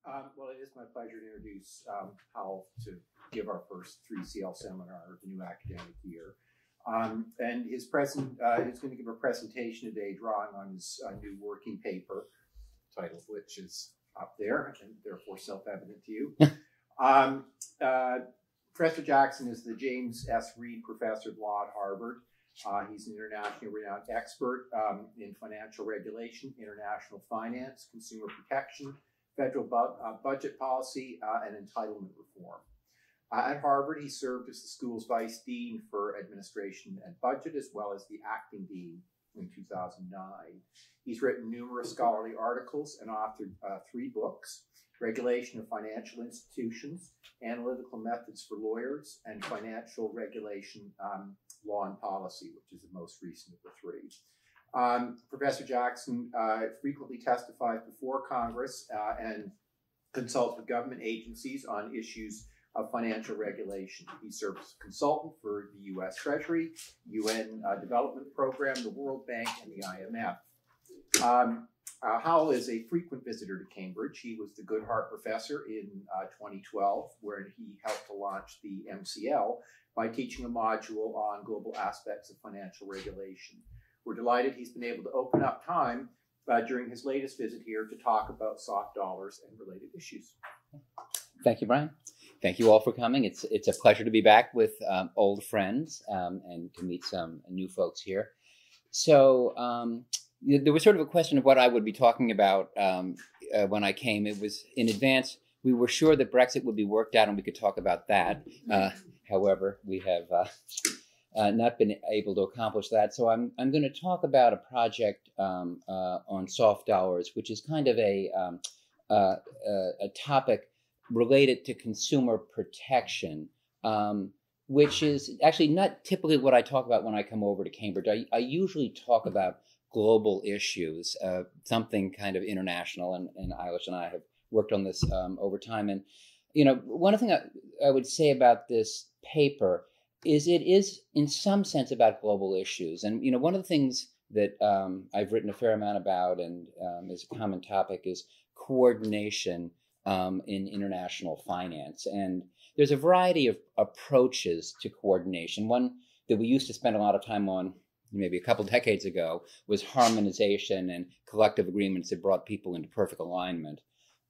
Well, it is my pleasure to introduce Howell to give our first 3CL seminar of the new academic year. And he's going to give a presentation today drawing on his new working paper, title of which is up there and therefore self-evident to you. Professor Jackson is the James S. Reed Professor of Law at Harvard. He's an internationally renowned expert in financial regulation, international finance, consumer protection, federal budget policy, and entitlement reform. At Harvard, he served as the school's vice dean for administration and budget, as well as the acting dean in 2009. He's written numerous scholarly articles and authored 3 books: Regulation of Financial Institutions, Analytical Methods for Lawyers, and Financial Regulation, Law and Policy, which is the most recent of the 3. Professor Jackson frequently testifies before Congress and consults with government agencies on issues of financial regulation. He serves as a consultant for the U.S. Treasury, UN Development Program, the World Bank, and the IMF. Howell is a frequent visitor to Cambridge. He was the Goodhart Professor in 2012, where he helped to launch the MCL by teaching a module on global aspects of financial regulation. We're delighted he's been able to open up time during his latest visit here to talk about soft dollars and related issues. Thank you, Brian. Thank you all for coming. It's a pleasure to be back with old friends and to meet some new folks here. So there was sort of a question of what I would be talking about when I came. It was in advance. We were sure that Brexit would be worked out and we could talk about that. However, we have not been able to accomplish that. So I'm going to talk about a project on soft dollars, which is kind of a topic related to consumer protection, which is actually not typically what I talk about when I come over to Cambridge. I usually talk about global issues, something kind of international, and Eilish and I have worked on this over time. And, you know, one thing I would say about this paper is it is in some sense about global issues. And, you know, one of the things that I've written a fair amount about and is a common topic is coordination in international finance. And there's a variety of approaches to coordination. One that we used to spend a lot of time on maybe a couple decades ago was harmonization and collective agreements that brought people into perfect alignment.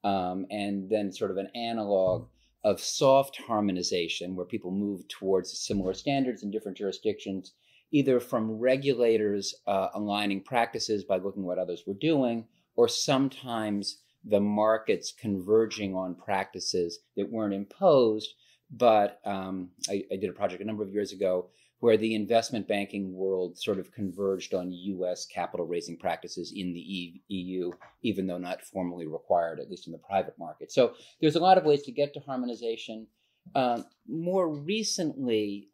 And then sort of an analog of soft harmonization where people move towards similar standards in different jurisdictions, either from regulators aligning practices by looking at what others were doing, or sometimes the markets converging on practices that weren't imposed. But I did a project a number of years ago where the investment banking world sort of converged on U.S. capital raising practices in the EU, even though not formally required, at least in the private market. So there's a lot of ways to get to harmonization. More recently,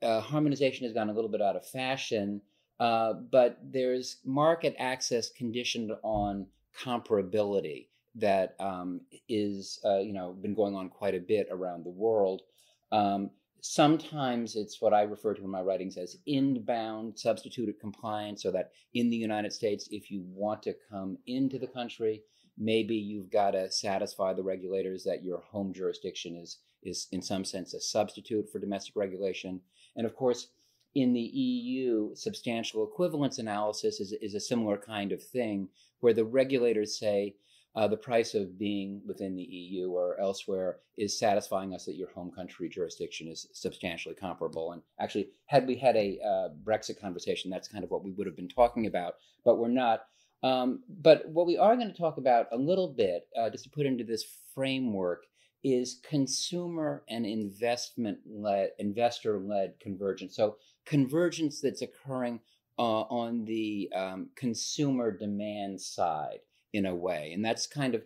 harmonization has gone a little bit out of fashion, but there's market access conditioned on comparability that is been going on quite a bit around the world. Sometimes it's what I refer to in my writings as inbound substituted compliance, so that in the United States, if you want to come into the country, maybe you've got to satisfy the regulators that your home jurisdiction is in some sense a substitute for domestic regulation. And of course, in the EU, substantial equivalence analysis is a similar kind of thing, where the regulators say the price of being within the EU or elsewhere is satisfying us that your home country jurisdiction is substantially comparable. And actually, had we had a Brexit conversation, that's kind of what we would have been talking about, but we're not. But what we are going to talk about a little bit, just to put into this framework, is consumer and investor-led convergence. So convergence that's occurring on the consumer demand side in a way. And that's kind of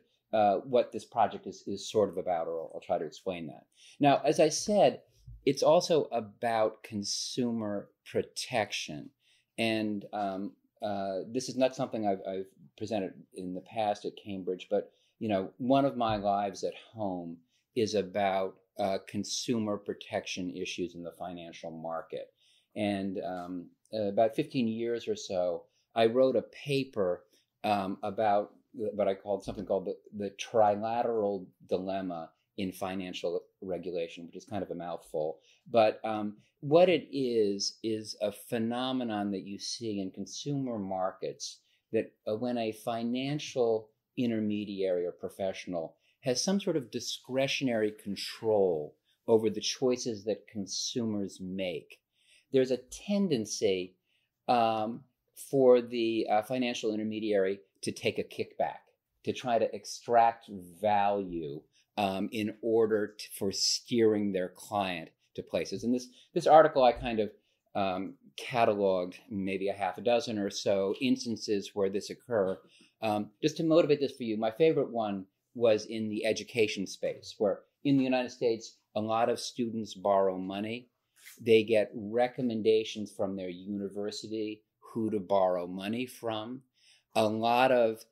what this project is sort of about, or I'll try to explain that. Now, as I said, it's also about consumer protection. And this is not something I've presented in the past at Cambridge, but you know, one of my lives at home is about consumer protection issues in the financial market. And about 15 years or so, I wrote a paper about what I called something called the trilateral dilemma in financial regulation, which is kind of a mouthful. But what it is a phenomenon that you see in consumer markets that when a financial intermediary or professional has some sort of discretionary control over the choices that consumers make, there's a tendency for the financial intermediary to take a kickback, to try to extract value in order for steering their client to places. And this article, I kind of cataloged maybe a half a dozen or so instances where this occur. Just to motivate this for you, my favorite one was in the education space, where in the United States, a lot of students borrow money. They get recommendations from their university who to borrow money from. A lot of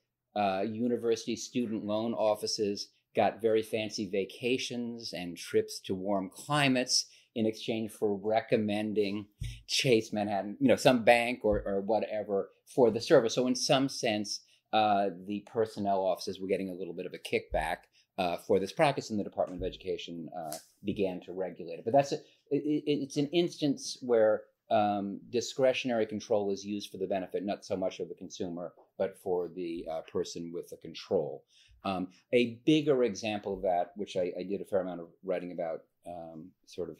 university student loan offices got very fancy vacations and trips to warm climates in exchange for recommending Chase Manhattan, some bank or whatever for the service. So in some sense, the personnel offices were getting a little bit of a kickback for this practice, and the Department of Education began to regulate it. But it's an instance where discretionary control is used for the benefit, not so much of the consumer, but for the person with the control. A bigger example of that, which I did a fair amount of writing about sort of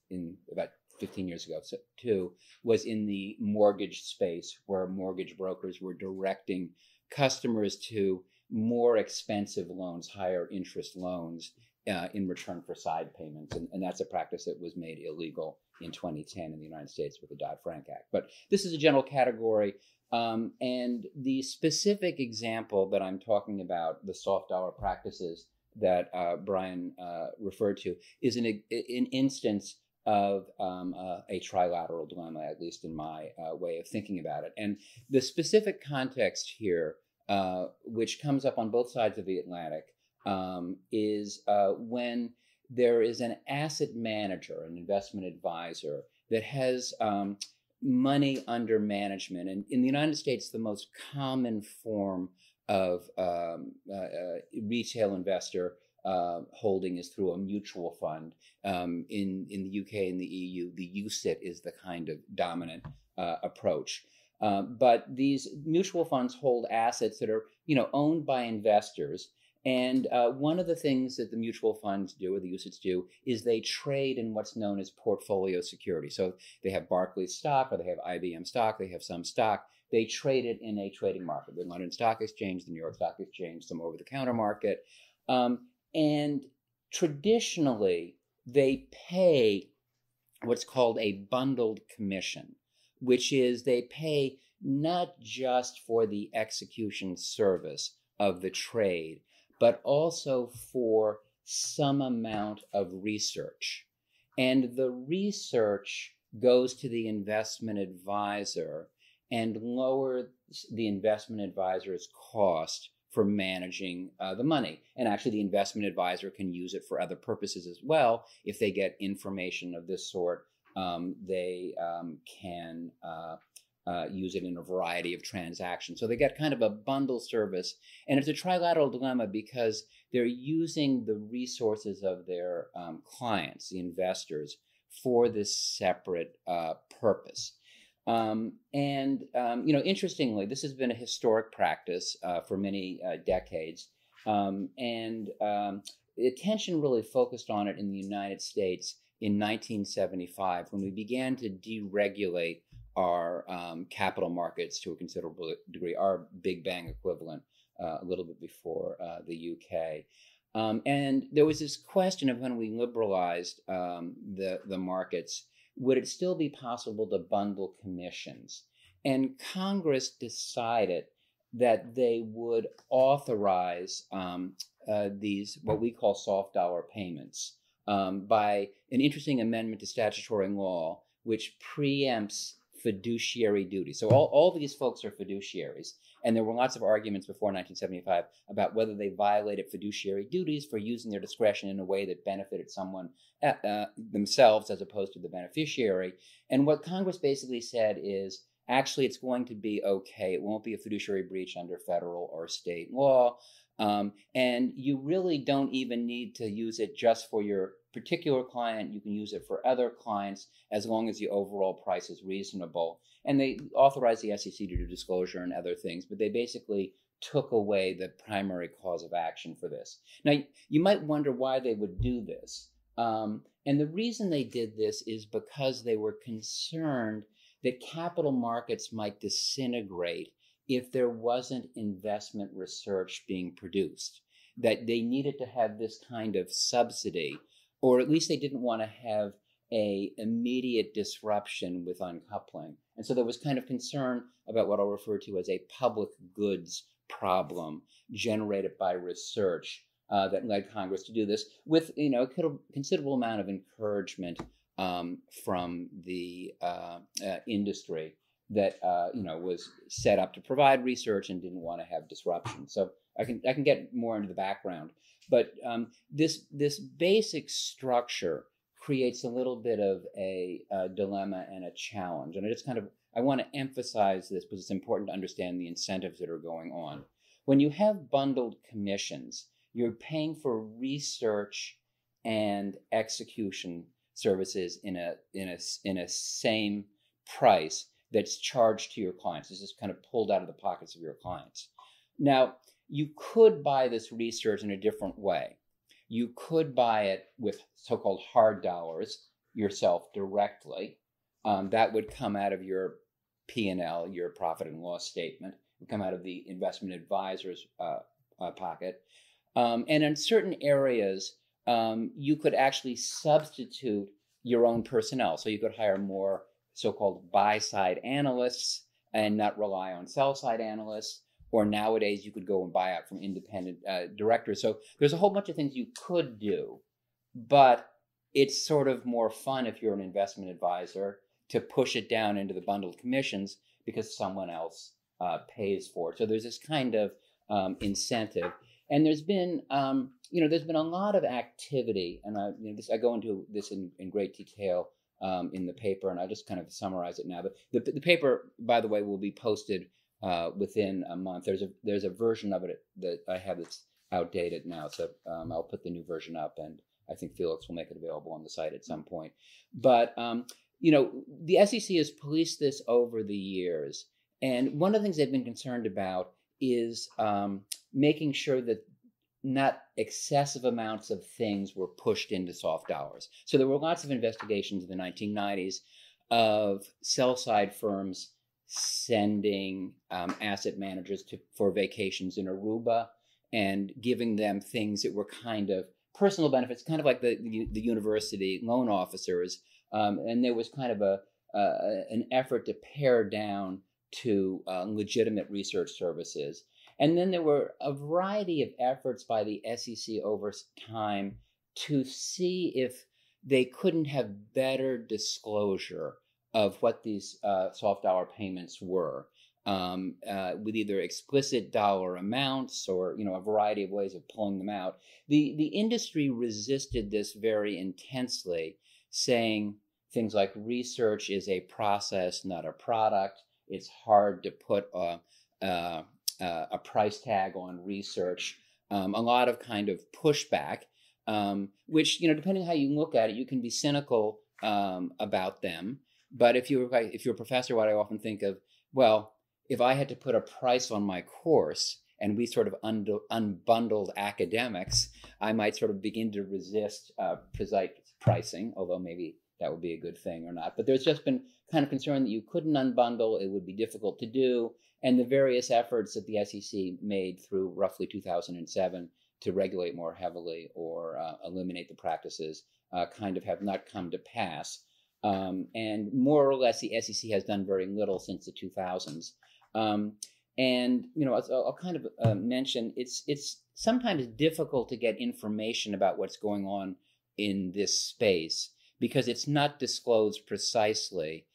in about 15 years ago too, was in the mortgage space, where mortgage brokers were directing customers to more expensive loans, higher interest loans in return for side payments. And that's a practice that was made illegal in 2010 in the United States with the Dodd-Frank Act. But this is a general category. And the specific example that I'm talking about, the soft dollar practices that Brian referred to, is an instance of a trilateral dilemma, at least in my way of thinking about it. And the specific context here, which comes up on both sides of the Atlantic, is when there is an asset manager, an investment advisor, that has money under management. And in the United States, the most common form of retail investor holding is through a mutual fund. In the UK and the EU, the UCIT is the kind of dominant approach. But these mutual funds hold assets that are, owned by investors. And one of the things that the mutual funds do, or the UCITS do, is they trade in what's known as portfolio security. So they have Barclays stock, or they have IBM stock, they have some stock. They trade it in a trading market, the London Stock Exchange, the New York Stock Exchange, some over-the-counter market. And traditionally, they pay what's called a bundled commission, which is they pay not just for the execution service of the trade, but also for some amount of research. And the research goes to the investment advisor and lowers the investment advisor's cost for managing the money. And actually, the investment advisor can use it for other purposes as well. If they get information of this sort, they can use it in a variety of transactions. So they get kind of a bundle service. And it's a trilateral dilemma because they're using the resources of their clients, the investors, for this separate purpose. Interestingly, this has been a historic practice for many decades. And attention really focused on it in the United States in 1975, when we began to deregulate our capital markets to a considerable degree, our Big Bang equivalent, a little bit before the UK. And there was this question of, when we liberalized the markets, would it still be possible to bundle commissions? And Congress decided that they would authorize these, what we call soft dollar payments, by an interesting amendment to statutory law, which preempts fiduciary duty. So all these folks are fiduciaries. And there were lots of arguments before 1975 about whether they violated fiduciary duties for using their discretion in a way that benefited someone themselves as opposed to the beneficiary. And what Congress basically said is, actually it's going to be okay. It won't be a fiduciary breach under federal or state law. And you really don't even need to use it just for your particular client. You can use it for other clients as long as the overall price is reasonable. And they authorize the SEC to do disclosure and other things, but they basically took away the primary cause of action for this. Now, you might wonder why they would do this. And the reason they did this is because they were concerned that capital markets might disintegrate if there wasn't investment research being produced, that they needed to have this kind of subsidy, or at least they didn't want to have a immediate disruption with uncoupling. And so there was kind of concern about what I'll refer to as a public goods problem generated by research that led Congress to do this with, a considerable amount of encouragement from the industry that was set up to provide research and didn't want to have disruption. So I can get more into the background, but this basic structure creates a little bit of a dilemma and a challenge, and I want to emphasize this because it's important to understand the incentives that are going on. When you have bundled commissions, you're paying for research and execution services in a same price that's charged to your clients. This is kind of pulled out of the pockets of your clients. Now, you could buy this research in a different way. You could buy it with so-called hard dollars yourself directly. That would come out of your P&L, your profit and loss statement. It would come out of the investment advisor's pocket. And in certain areas, you could actually substitute your own personnel. So you could hire more so-called buy-side analysts and not rely on sell-side analysts. Or nowadays, you could go and buy out from independent directors. So there's a whole bunch of things you could do, but it's sort of more fun if you're an investment advisor to push it down into the bundled commissions because someone else pays for it. So there's this kind of incentive. And there's been, there's been a lot of activity, and I go into this in great detail in the paper, and I'll just kind of summarize it now. But the paper, by the way, will be posted within a month. There's a version of it that I have that's outdated now, so I'll put the new version up, and I think Felix will make it available on the site at some point. But the SEC has policed this over the years, and one of the things they've been concerned about is making sure that not excessive amounts of things were pushed into soft dollars. So there were lots of investigations in the 1990s of sell-side firms sending asset managers for vacations in Aruba and giving them things that were kind of personal benefits, kind of like the university loan officers. And there was kind of an effort to pare down to legitimate research services. And then there were a variety of efforts by the SEC over time to see if they couldn't have better disclosure of what these soft dollar payments were, with either explicit dollar amounts or a variety of ways of pulling them out. The industry resisted this very intensely, saying things like research is a process, not a product. It's hard to put a price tag on research. A lot of kind of pushback, which depending how you look at it, you can be cynical about them. But if you're a professor, what I often think of, well, if I had to put a price on my course and we sort of unbundled academics, I might sort of begin to resist precise pricing, although maybe that would be a good thing or not. But there's just been kind of concern that you couldn't unbundle, it would be difficult to do, and the various efforts that the SEC made through roughly 2007 to regulate more heavily or eliminate the practices kind of have not come to pass. And more or less, the SEC has done very little since the 2000s. And I'll kind of mention it's sometimes difficult to get information about what's going on in this space because it's not disclosed precisely.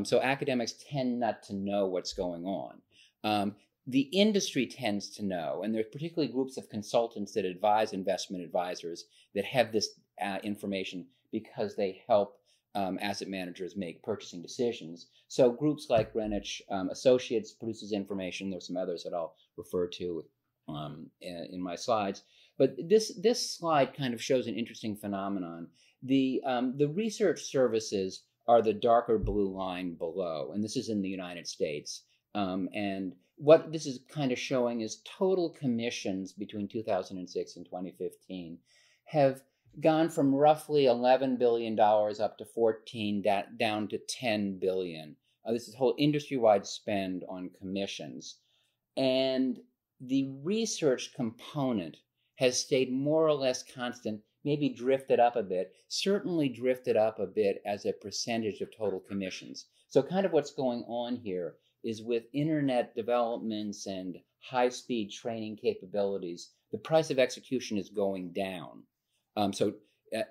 So academics tend not to know what's going on. The industry tends to know, and there's particularly groups of consultants that advise investment advisors that have this information because they help asset managers make purchasing decisions. So groups like Greenwich Associates produces information. There's some others that I'll refer to in my slides. But this slide kind of shows an interesting phenomenon. The research services are the darker blue line below, and this is in the United States. And what this is kind of showing is total commissions between 2006 and 2015 have gone from roughly $11 billion up to 14, down to 10 billion. This is whole industry-wide spend on commissions. And the research component has stayed more or less constant, maybe drifted up a bit, certainly drifted up a bit as a percentage of total commissions. So kind of what's going on here is with internet developments and high-speed training capabilities, the price of execution is going down. So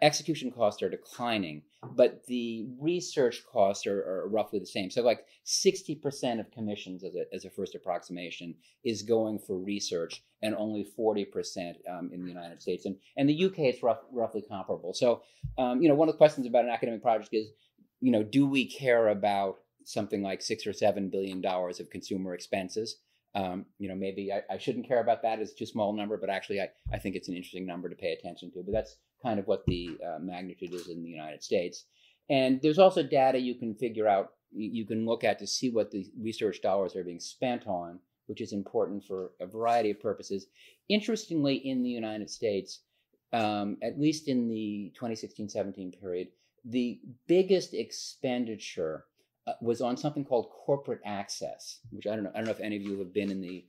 execution costs are declining, but the research costs are roughly the same. So like 60% of commissions as a first approximation is going for research, and only 40% in the United States. And the UK is roughly comparable. So, one of the questions about an academic project is, do we care about something like $6 or $7 billion of consumer expenses? Maybe I shouldn't care about that. It's too small a number, but actually I think it's an interesting number to pay attention to. But that's kind of what the magnitude is in the United States. And there's also data you can figure out, you can look at to see what the research dollars are being spent on, which is important for a variety of purposes. Interestingly, in the United States, at least in the 2016-17 period, the biggest expenditure was on something called corporate access, which I don't know if any of you have been in the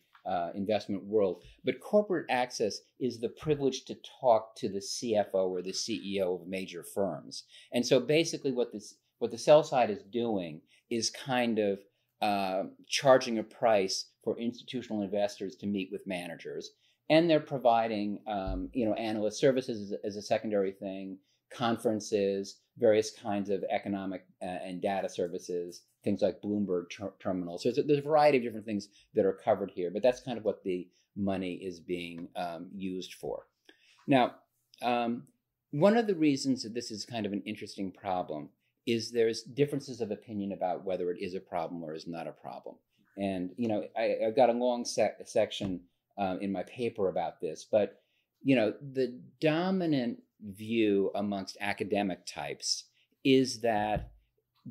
investment world, but corporate access is the privilege to talk to the CFO or the CEO of major firms. And so basically what the sell side is doing is kind of charging a price for institutional investors to meet with managers. And they're providing, analyst services as a secondary thing, conferences, various kinds of economic and data services, things like Bloomberg terminals. So there's a variety of different things that are covered here, but that's kind of what the money is being used for. Now, one of the reasons that this is kind of an interesting problem is there's differences of opinion about whether it is a problem or is not a problem. And, I've got a long section in my paper about this, but, the dominant view amongst academic types is that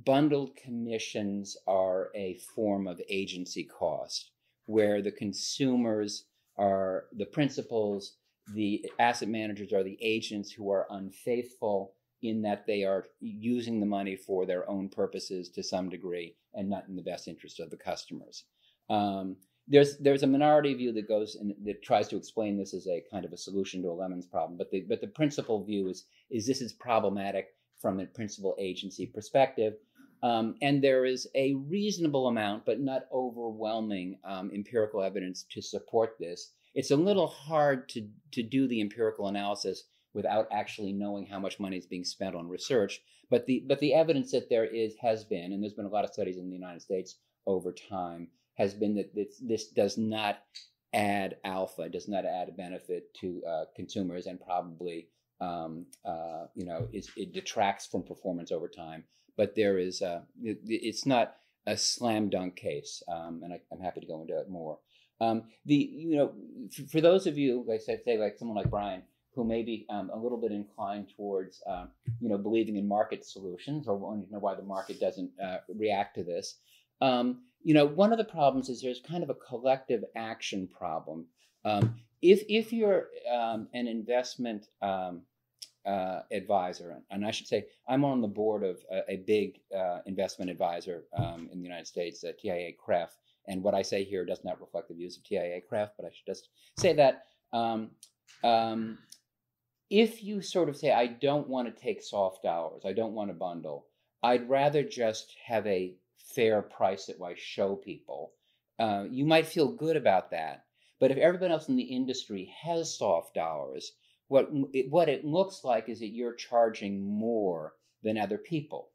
bundled commissions are a form of agency cost, where the consumers are the principals, the asset managers are the agents who are unfaithful in that they are using the money for their own purposes to some degree and not in the best interest of the customers. There's a minority view that goes and that tries to explain this as a kind of a solution to a lemons problem, but the principal view is this is problematic from a principal agency perspective, and there is a reasonable amount, but not overwhelming, empirical evidence to support this. It's a little hard to do the empirical analysis without actually knowing how much money is being spent on research, but the evidence that there has been, and there's been a lot of studies in the United States over time, has been that this does not add alpha, does not add a benefit to consumers, and probably it detracts from performance over time. But there is it's not a slam dunk case, and I'm happy to go into it more. For those of you, like say like someone like Brian, who may be a little bit inclined towards believing in market solutions or wanting to know why the market doesn't react to this. One of the problems is there's kind of a collective action problem. If you're an investment advisor, and I should say I'm on the board of a big investment advisor in the United States, TIAA-CREF, and what I say here does not reflect the views of TIAA-CREF, but I should just say that if you sort of say, I don't want to take soft dollars, I don't want to bundle, I'd rather just have a fair price that I show people, you might feel good about that. But if everyone else in the industry has soft dollars, what it looks like is that you're charging more than other people.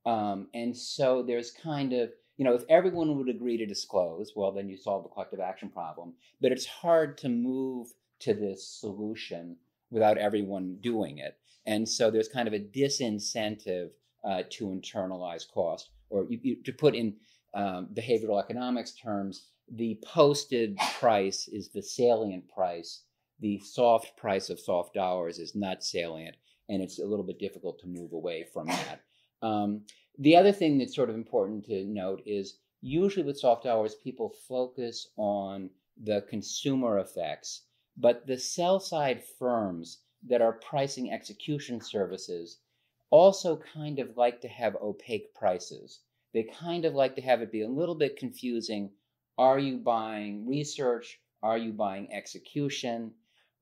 And so there's kind of, if everyone would agree to disclose, well, then you solve the collective action problem. But it's hard to move to this solution without everyone doing it. And so there's kind of a disincentive to internalize cost. Or to put in behavioral economics terms, the posted price is the salient price. The soft price of soft dollars is not salient, and it's a little bit difficult to move away from that. The other thing that's sort of important to note is usually with soft dollars, people focus on the consumer effects, but the sell-side firms that are pricing execution services also kind of like to have opaque prices. They kind of like to have it be a little bit confusing. Are you buying research? Are you buying execution?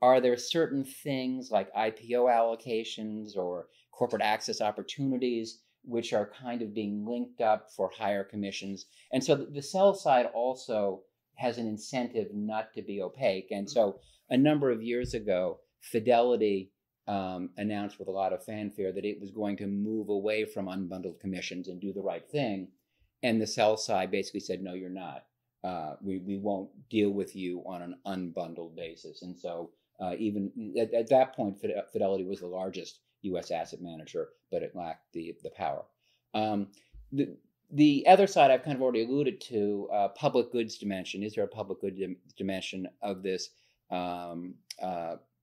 Are there certain things like IPO allocations or corporate access opportunities which are kind of being linked up for higher commissions? And so the sell side also has an incentive not to be opaque. And so a number of years ago, Fidelity announced with a lot of fanfare that it was going to move away from unbundled commissions and do the right thing. And the sell side basically said, no, you're not. We won't deal with you on an unbundled basis. And so even at that point, Fidelity was the largest U.S. asset manager, but it lacked the power. The other side I've kind of already alluded to, public goods dimension. Is there a public good dimension of this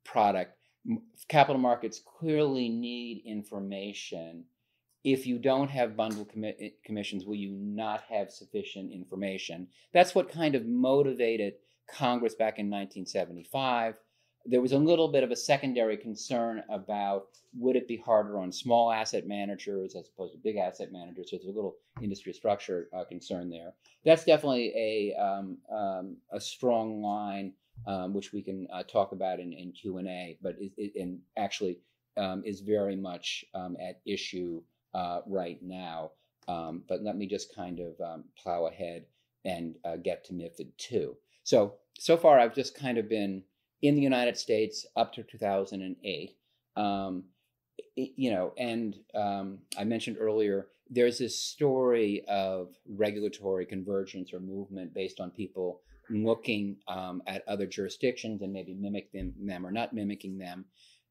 product? Capital markets clearly need information. If you don't have bundled commissions, will you not have sufficient information? That's what kind of motivated Congress back in 1975. There was a little bit of a secondary concern about would it be harder on small asset managers as opposed to big asset managers. So there's a little industry structure concern there. That's definitely a strong line, which we can talk about in Q&A, but it actually is very much at issue right now. But let me just kind of plow ahead and get to MiFID II. So far, I've just kind of been in the United States up to 2008. I mentioned earlier, there's this story of regulatory convergence or movement based on people looking at other jurisdictions and maybe mimicking them or not mimicking them.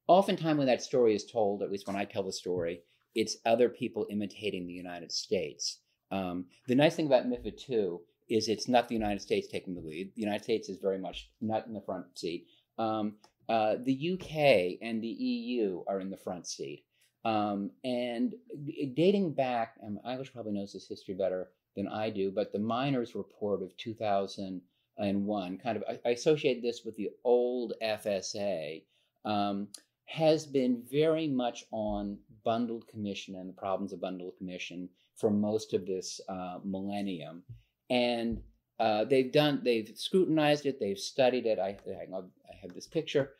Oftentimes when that story is told, at least when I tell the story, it's other people imitating the United States. The nice thing about MiFID II is it's not the United States taking the lead. The United States is very much not in the front seat. The UK and the EU are in the front seat. And dating back, Eilish probably knows this history better than I do, but the Miners Report of 2001, kind of, I associate this with the old FSA, has been very much on bundled commission and the problems of bundled commission for most of this millennium. And they've scrutinized it, they've studied it. I have this picture.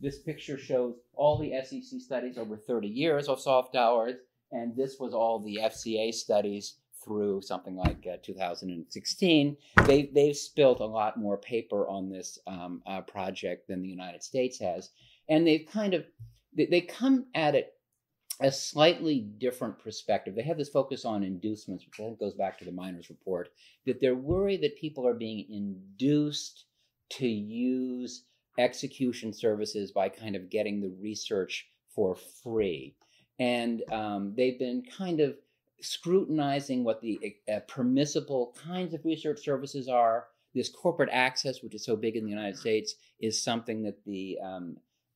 This picture shows all the SEC studies over 30 years of soft dollars, and this was all the FCA studies through something like 2016. They've spilt a lot more paper on this project than the United States has, and they come at it a slightly different perspective. They have this focus on inducements, which I think goes back to the Miners Report, that they're worried that people are being induced to use execution services by kind of getting the research for free. And they've been kind of scrutinizing what the permissible kinds of research services are. This corporate access, which is so big in the United States, is something that the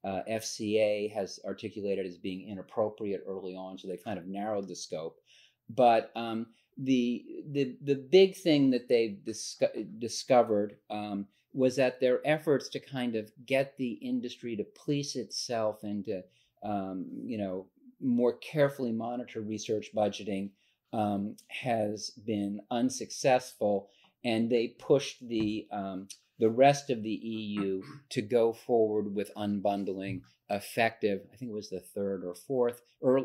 FCA has articulated as being inappropriate early on, so they kind of narrowed the scope. But the big thing that they've discovered was that their efforts to kind of get the industry to police itself and to more carefully monitor research budgeting has been unsuccessful, and they pushed the rest of the EU to go forward with unbundling effective, I think it was the 3rd or 4th,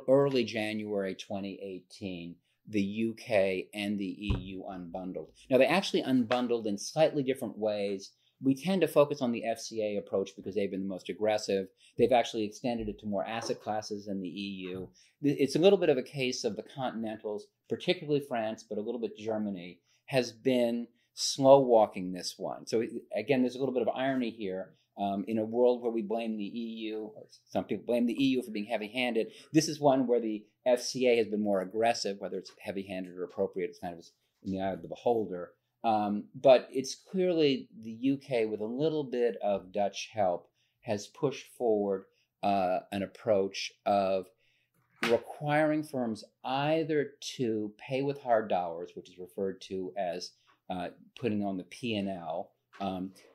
early January 2018, the UK and the EU unbundled. Now, they actually unbundled in slightly different ways. We tend to focus on the FCA approach because they've been the most aggressive. They've actually extended it to more asset classes than the EU. It's a little bit of a case of the continentals, particularly France, but a little bit Germany, has been slow walking this one. So again, there's a little bit of irony here. In a world where we blame the EU, or some people blame the EU for being heavy-handed, this is one where the FCA has been more aggressive. Whether it's heavy-handed or appropriate, it's kind of in the eye of the beholder. But it's clearly the UK, with a little bit of Dutch help, has pushed forward an approach of requiring firms either to pay with hard dollars, which is referred to as putting on the P&L,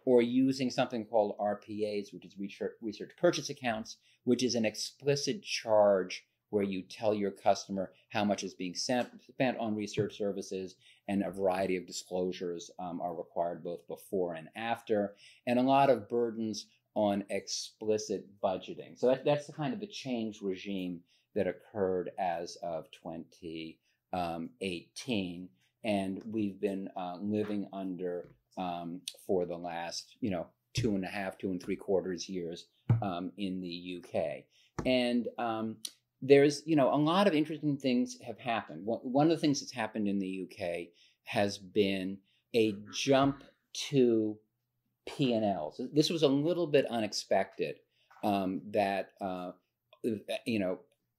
or using something called RPAs, which is research purchase accounts, which is an explicit charge where you tell your customer how much is being spent on research services, and a variety of disclosures are required both before and after, and a lot of burdens on explicit budgeting. So that's the kind of the change regime that occurred as of 2018, and we've been living under for the last 2.5 years in the UK. And there's a lot of interesting things have happened. One of the things that's happened in the UK has been a jump to P&Ls. This was a little bit unexpected, that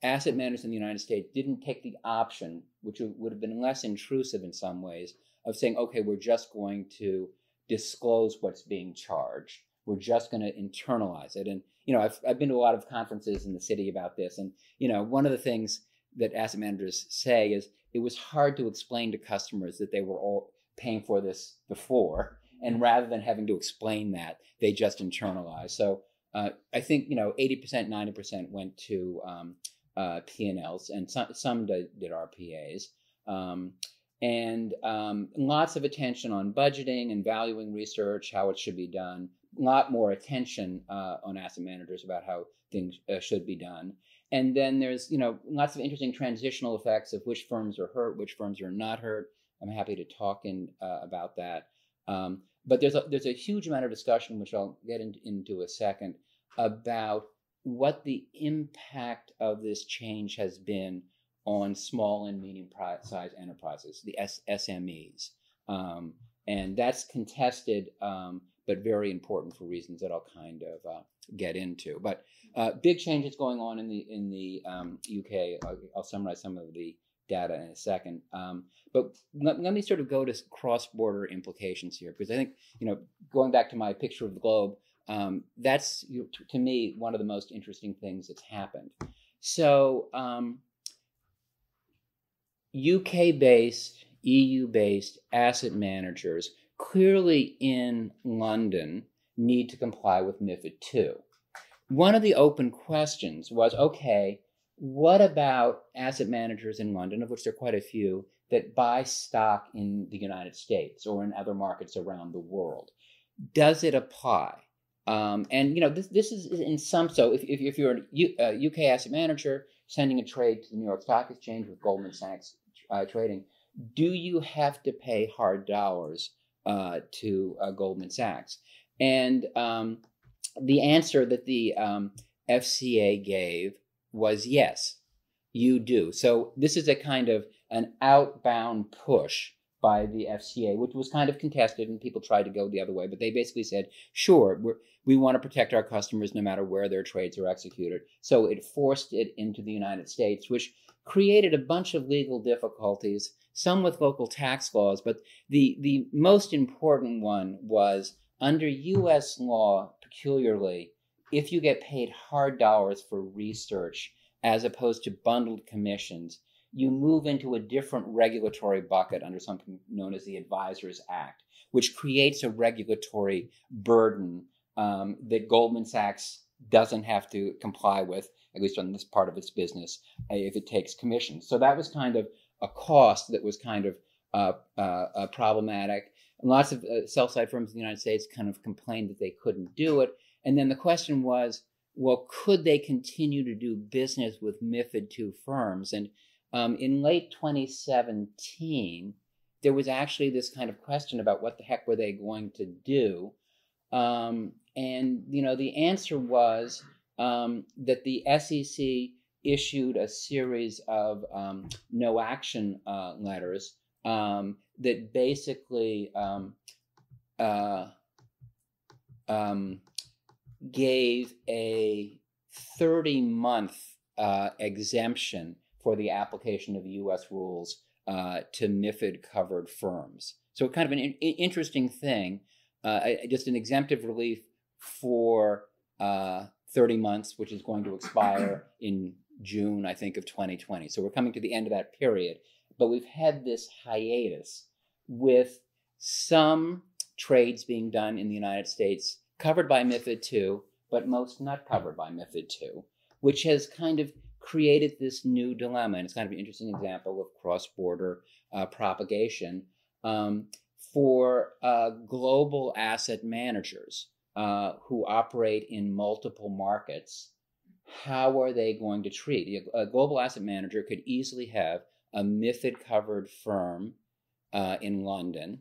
asset managers in the United States didn't take the option, which would have been less intrusive in some ways, of saying, okay, we're just going to disclose what's being charged. We're just going to internalize it. And, I've been to a lot of conferences in the city about this. And, one of the things that asset managers say is it was hard to explain to customers that they were all paying for this before. And rather than having to explain that, they just internalized. So I think, 80%, 90% went to P&Ls, and some did RPAs. And lots of attention on budgeting and valuing research, how it should be done. A lot more attention on asset managers about how things should be done. And then there's, lots of interesting transitional effects of which firms are hurt, which firms are not hurt. I'm happy to talk about that. But there's a huge amount of discussion, which I'll get into a second, about what the impact of this change has been on small and medium-sized enterprises, the SMEs. And that's contested, but very important for reasons that I'll kind of get into. But big changes going on in the UK. I'll summarize some of the data in a second. But let me sort of go to cross-border implications here, because I think, going back to my picture of the globe, that's, to me, one of the most interesting things that's happened. So UK-based, EU-based asset managers clearly in London need to comply with MiFID II. One of the open questions was, okay, what about asset managers in London, of which there are quite a few, that buy stock in the United States or in other markets around the world? Does it apply? And this is in some. So if you're a UK asset manager sending a trade to the New York Stock Exchange with Goldman Sachs trading, do you have to pay hard dollars to Goldman Sachs? And the answer that the FCA gave was yes, you do. So this is a kind of an outbound push by the FCA, which was kind of contested, and people tried to go the other way. But they basically said, sure, we want to protect our customers no matter where their trades are executed. So it forced it into the United States, which created a bunch of legal difficulties, some with local tax laws. But the most important one was, under U.S. law, peculiarly, if you get paid hard dollars for research as opposed to bundled commissions, you move into a different regulatory bucket under something known as the Advisors Act, which creates a regulatory burden that Goldman Sachs doesn't have to comply with, at least on this part of its business, if it takes commissions. So that was kind of a cost that was kind of problematic. And lots of sell-side firms in the United States kind of complained that they couldn't do it. And then the question was, well, could they continue to do business with MiFID II firms? And in late 2017, there was actually this kind of question about what the heck were they going to do. And, the answer was that the SEC issued a series of no action letters that basically gave a 30-month exemption for the application of U.S. rules to MiFID-covered firms. So kind of an interesting thing, just an exemptive relief for 30 months, which is going to expire in June, I think, of 2020. So we're coming to the end of that period. But we've had this hiatus with some trades being done in the United States covered by MiFID II, but most not covered by MiFID II, which has kind of created this new dilemma. And it's kind of an interesting example of cross-border propagation for global asset managers who operate in multiple markets. How are they going to treat? A global asset manager could easily have a MiFID-covered firm in London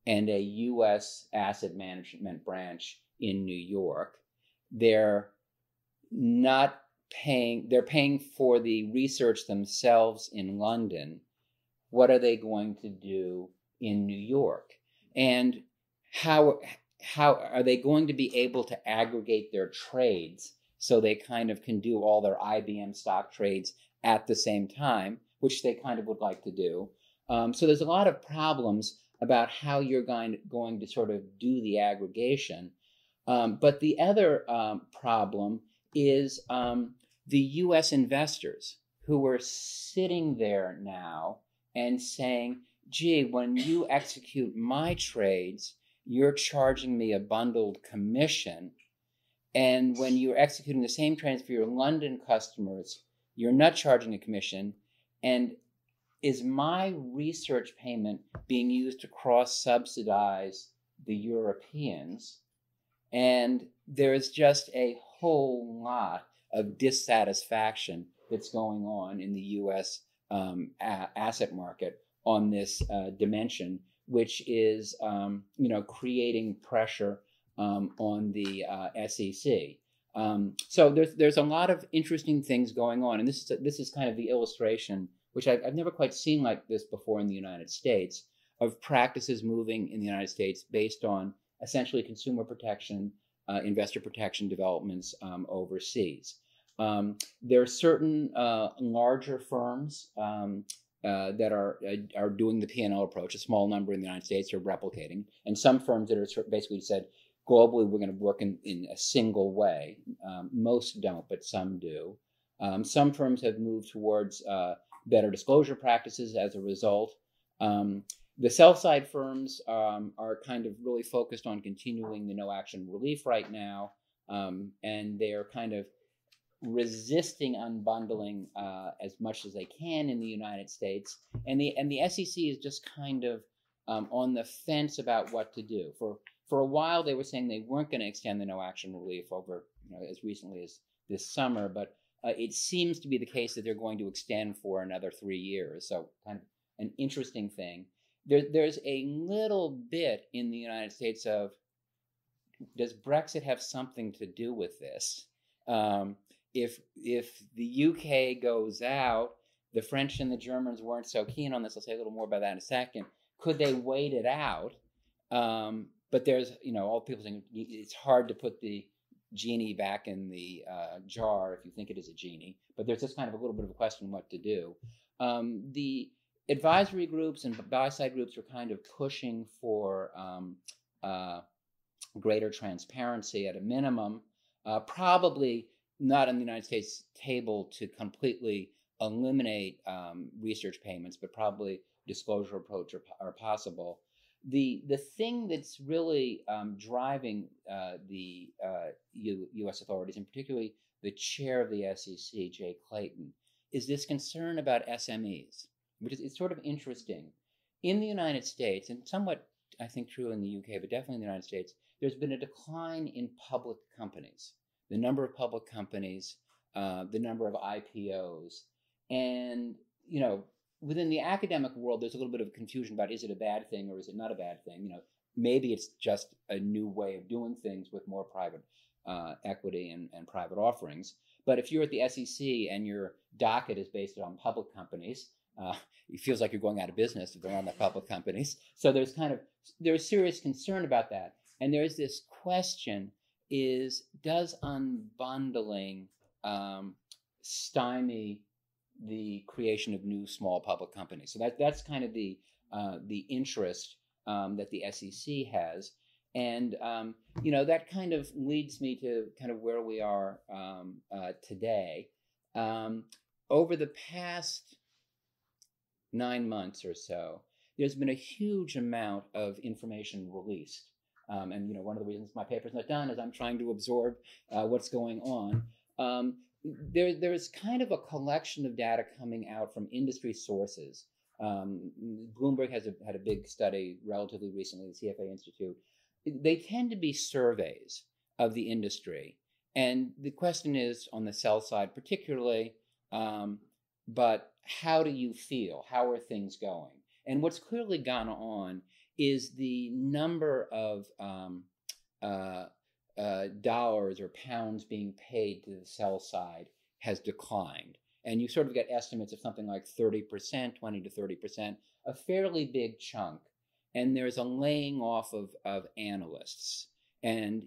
and a U.S. asset management branch in New York. They're paying for the research themselves in London. What are they going to do in New York? And how are they going to be able to aggregate their trades so they kind of can do all their IBM stock trades at the same time, which they kind of would like to do. So there's a lot of problems about how you're going to sort of do the aggregation. But the other problem is the U.S. investors who are sitting there now and saying, gee, when you execute my trades, you're charging me a bundled commission. And when you're executing the same trades for your London customers, you're not charging a commission. And is my research payment being used to cross-subsidize the Europeans? And there's just a whole lot of dissatisfaction that's going on in the U.S. Asset market on this dimension, which is, creating pressure on the SEC. So there's a lot of interesting things going on, and this is kind of the illustration, which I've never quite seen like this before in the United States, of practices moving in the United States based on essentially consumer protection, investor protection developments overseas. There are certain larger firms that are doing the P&L approach. A small number in the United States are replicating, and some firms that are basically said, globally, we're going to work in a single way. Most don't, but some do. Some firms have moved towards better disclosure practices as a result. The sell-side firms are kind of really focused on continuing the no-action relief right now, and they're kind of resisting unbundling as much as they can in the United States. And the SEC is just kind of on the fence about what to do. For a while, they were saying they weren't going to extend the no-action relief over as recently as this summer, but it seems to be the case that they're going to extend for another 3 years. So kind of an interesting thing. There's a little bit in the United States of, does Brexit have something to do with this? If the UK goes out, the French and the Germans weren't so keen on this. I'll say a little more about that in a second. Could they wait it out? But there's, all people saying it's hard to put the genie back in the jar if you think it is a genie. But there's just kind of a little bit of a question what to do. The advisory groups and buy-side groups are kind of pushing for greater transparency at a minimum, probably not on the United States table to completely eliminate research payments, but probably disclosure approach are possible. The thing that's really driving the U.S. authorities, and particularly the chair of the SEC, Jay Clayton, is this concern about SMEs, which is it's sort of interesting. In the United States, and somewhat, I think, true in the UK, but definitely in the United States, there's been a decline in public companies, the number of public companies, the number of IPOs. And, within the academic world, there's a little bit of confusion about, is it a bad thing or is it not a bad thing? Maybe it's just a new way of doing things with more private equity and private offerings. But if you're at the SEC and your docket is based on public companies, it feels like you're going out of business if they're not public companies. So there's serious concern about that. And there's this question: does unbundling stymie the creation of new small public companies? So that's kind of the interest that the SEC has. And, that kind of leads me to kind of where we are today. Over the past 9 months or so, there's been a huge amount of information released. And, one of the reasons my paper's not done is I'm trying to absorb what's going on. There's kind of a collection of data coming out from industry sources. Bloomberg had a big study relatively recently, the CFA Institute. They tend to be surveys of the industry. And the question is, on the sell side particularly, but how do you feel? How are things going? And what's clearly gone on is the number of dollars or pounds being paid to the sell side has declined. And you sort of get estimates of something like 30%, 20 to 30%, a fairly big chunk. And there's a laying off of analysts. And,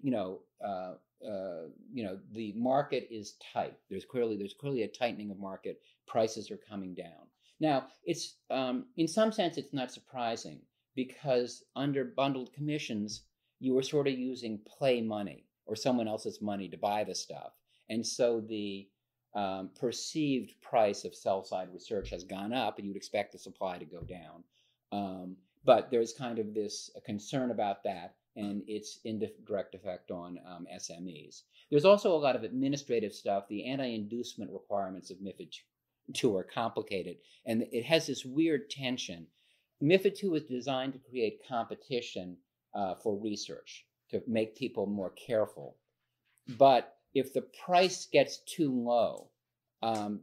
the market is tight. There's clearly a tightening of market. Prices are coming down. Now, it's in some sense, it's not surprising, because under bundled commissions, you were sort of using play money or someone else's money to buy the stuff. And so the perceived price of sell-side research has gone up, and you'd expect the supply to go down. But there's kind of this concern about that and its indirect effect on SMEs. There's also a lot of administrative stuff. The anti-inducement requirements of MiFID II are complicated, and it has this weird tension. MiFID II is designed to create competition for research, to make people more careful. But if the price gets too low,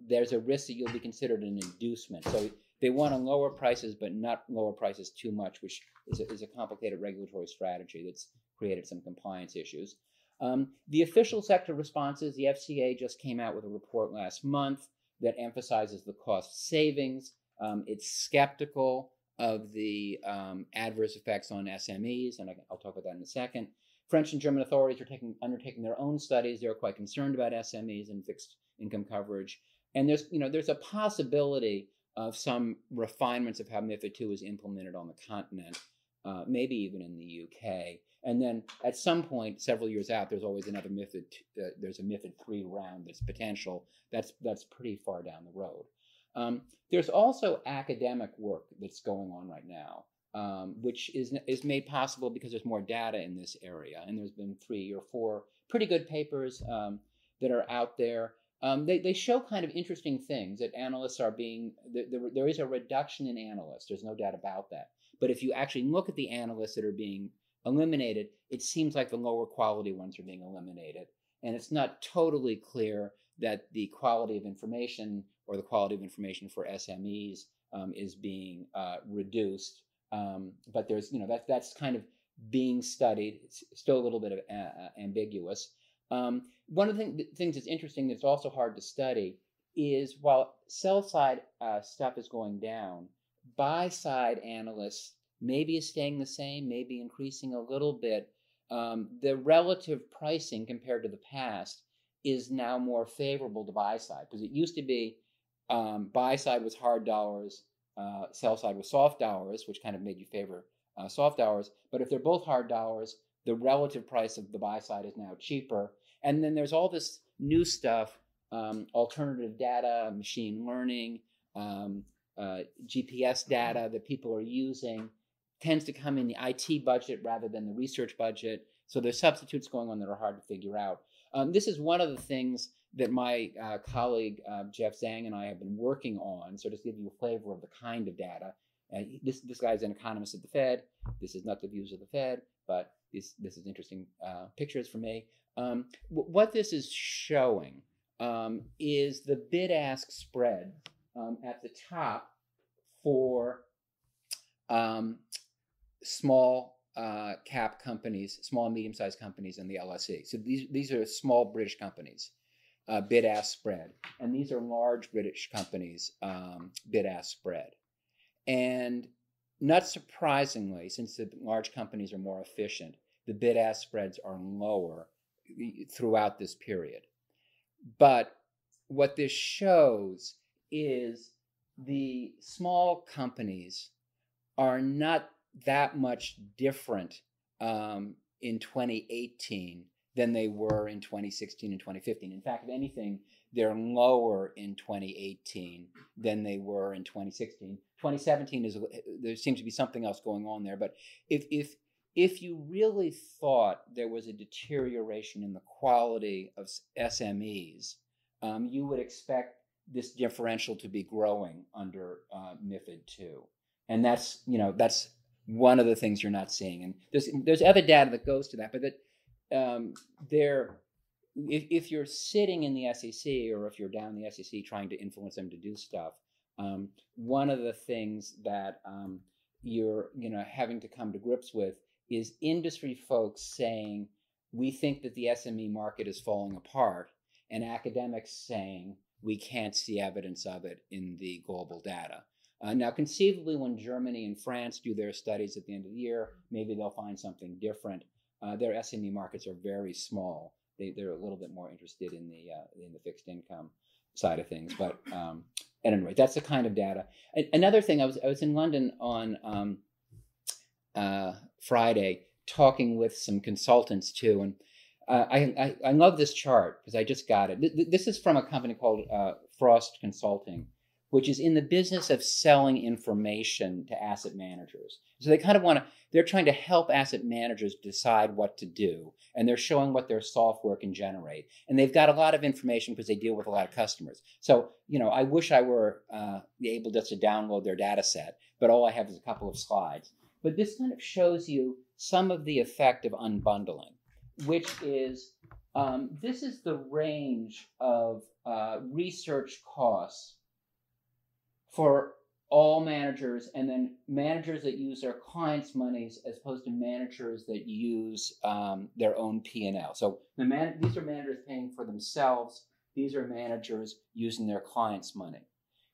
there's a risk that you'll be considered an inducement. So they want to lower prices, but not lower prices too much, which is a complicated regulatory strategy that's created some compliance issues. The official sector responses, the FCA just came out with a report last month that emphasizes the cost savings. It's skeptical of the adverse effects on SMEs, and I'll talk about that in a second. French and German authorities are undertaking their own studies. They're quite concerned about SMEs and fixed income coverage. And there's a possibility of some refinements of how MiFID II is implemented on the continent, maybe even in the UK. And then at some point, several years out, there's always another MiFID. There's a MiFID III round that's potential. That's pretty far down the road. There's also academic work that's going on right now, which is made possible because there's more data in this area. And there's been 3 or 4 pretty good papers that are out there. They show kind of interesting things, that analysts are there is a reduction in analysts. There's no doubt about that. But if you actually look at the analysts that are being eliminated, it seems like the lower quality ones are being eliminated. And it's not totally clear that the quality of information or the quality of information for SMEs is being reduced. But there's, that's kind of being studied. It's still a little bit of ambiguous. One of the things that's interesting that's also hard to study is, while sell-side stuff is going down, buy-side analysts maybe is staying the same, maybe increasing a little bit. The relative pricing compared to the past is now more favorable to buy-side, because it used to be buy-side was hard dollars, sell-side was soft dollars, which kind of made you favor soft dollars. But if they're both hard dollars, the relative price of the buy-side is now cheaper. And then there's all this new stuff, alternative data, machine learning, GPS data that people are using, tends to come in the IT budget rather than the research budget. So there's substitutes going on that are hard to figure out. This is one of the things that my colleague Jeff Zhang and I have been working on. So just to give you a flavor of the kind of data. This guy's an economist at the Fed. This is not the views of the Fed, but this is interesting pictures for me. What this is showing is the bid-ask spread at the top for small cap companies, small and medium-sized companies in the LSE. So these are small British companies. bid-ask spread. And these are large British companies' bid-ask spread. And not surprisingly, since the large companies are more efficient, the bid-ask spreads are lower throughout this period. But what this shows is the small companies are not that much different in 2018 than they were in 2016 and 2015. In fact, if anything, they're lower in 2018 than they were in 2016. 2017 there seems to be something else going on there. But if you really thought there was a deterioration in the quality of SMEs, you would expect this differential to be growing under MiFID II, and that's one of the things you're not seeing. And there's other data that goes to that, but that if you're sitting in the SEC or if you're down in the SEC trying to influence them to do stuff, one of the things that you're having to come to grips with is industry folks saying, we think that the SME market is falling apart, and academics saying we can't see evidence of it in the global data. Now, conceivably, when Germany and France do their studies at the end of the year, maybe they'll find something different. Their SME markets are very small. They're a little bit more interested in the fixed income side of things. But at any rate, that's the kind of data. Another thing, I was in London on Friday talking with some consultants too, and I love this chart because I just got it. This is from a company called Frost Consulting, which is in the business of selling information to asset managers. So they kind of they're trying to help asset managers decide what to do, and they're showing what their software can generate. And they've got a lot of information because they deal with a lot of customers. So, I wish I were able just to download their data set, but all I have is a couple of slides. But this kind of shows you some of the effect of unbundling, which is, this is the range of research costs for all managers, and then managers that use their clients' monies as opposed to managers that use their own P&L. So these are managers paying for themselves. These are managers using their clients' money.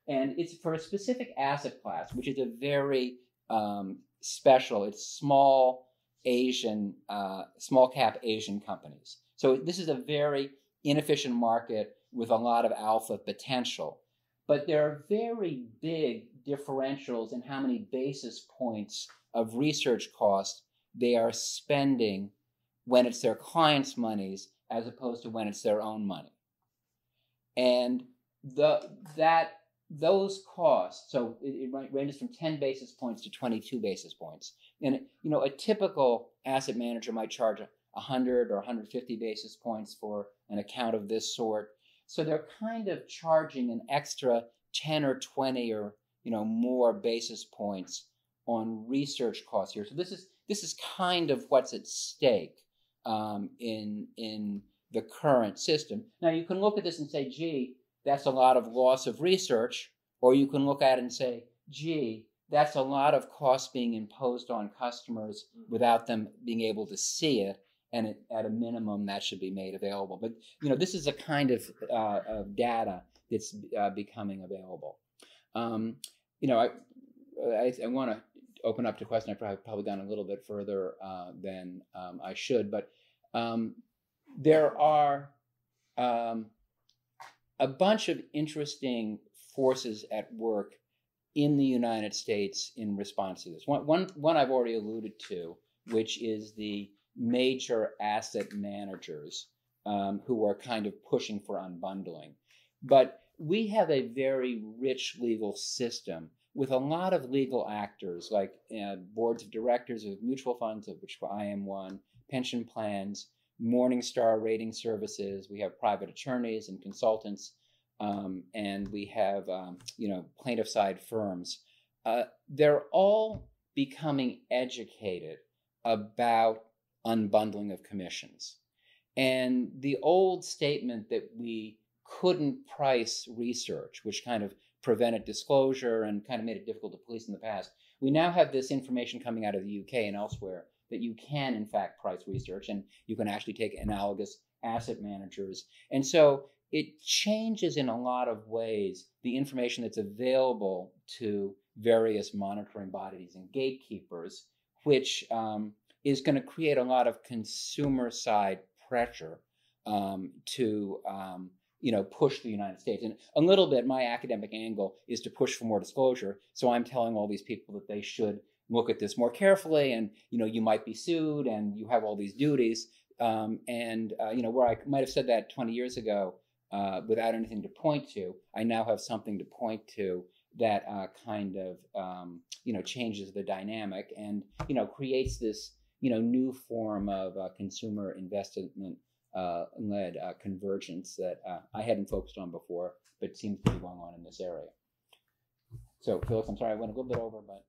And it's for a specific asset class, which is a very special. It's small cap Asian companies. So this is a very inefficient market with a lot of alpha potential. But there are very big differentials in how many basis points of research costs they are spending when it's their clients' monies as opposed to when it's their own money. And those costs, so it ranges from 10 basis points to 22 basis points. And a typical asset manager might charge 100 or 150 basis points for an account of this sort. So they're kind of charging an extra 10 or 20 or more basis points on research costs here. So this is kind of what's at stake in the current system. Now you can look at this and say, gee, that's a lot of loss of research, or you can look at it and say, gee, that's a lot of costs being imposed on customers without them being able to see it. And at a minimum, that should be made available. But this is a kind of data that's becoming available. I want to open up to questions. I've probably gone a little bit further than I should, but there are a bunch of interesting forces at work in the United States in response to this. One I've already alluded to, which is the major asset managers who are kind of pushing for unbundling. But we have a very rich legal system with a lot of legal actors, like boards of directors of mutual funds, of which I am one, pension plans, Morningstar rating services. We have private attorneys and consultants, and we have plaintiff side firms. They're all becoming educated about unbundling of commissions. And the old statement that we couldn't price research, which kind of prevented disclosure and kind of made it difficult to police in the past, we now have this information coming out of the UK and elsewhere that you can, in fact, price research, and you can actually take analogous asset managers. And so it changes in a lot of ways the information that's available to various monitoring bodies and gatekeepers, which is going to create a lot of consumer side pressure to push the United States. And a little bit, my academic angle is to push for more disclosure. So I'm telling all these people that they should look at this more carefully, and you might be sued, and you have all these duties. Where I might have said that 20 years ago without anything to point to, I now have something to point to that kind of changes the dynamic and creates this new form of consumer investment led convergence that I hadn't focused on before, but seems to be going on in this area. So, Phyllis, I'm sorry I went a little bit over, but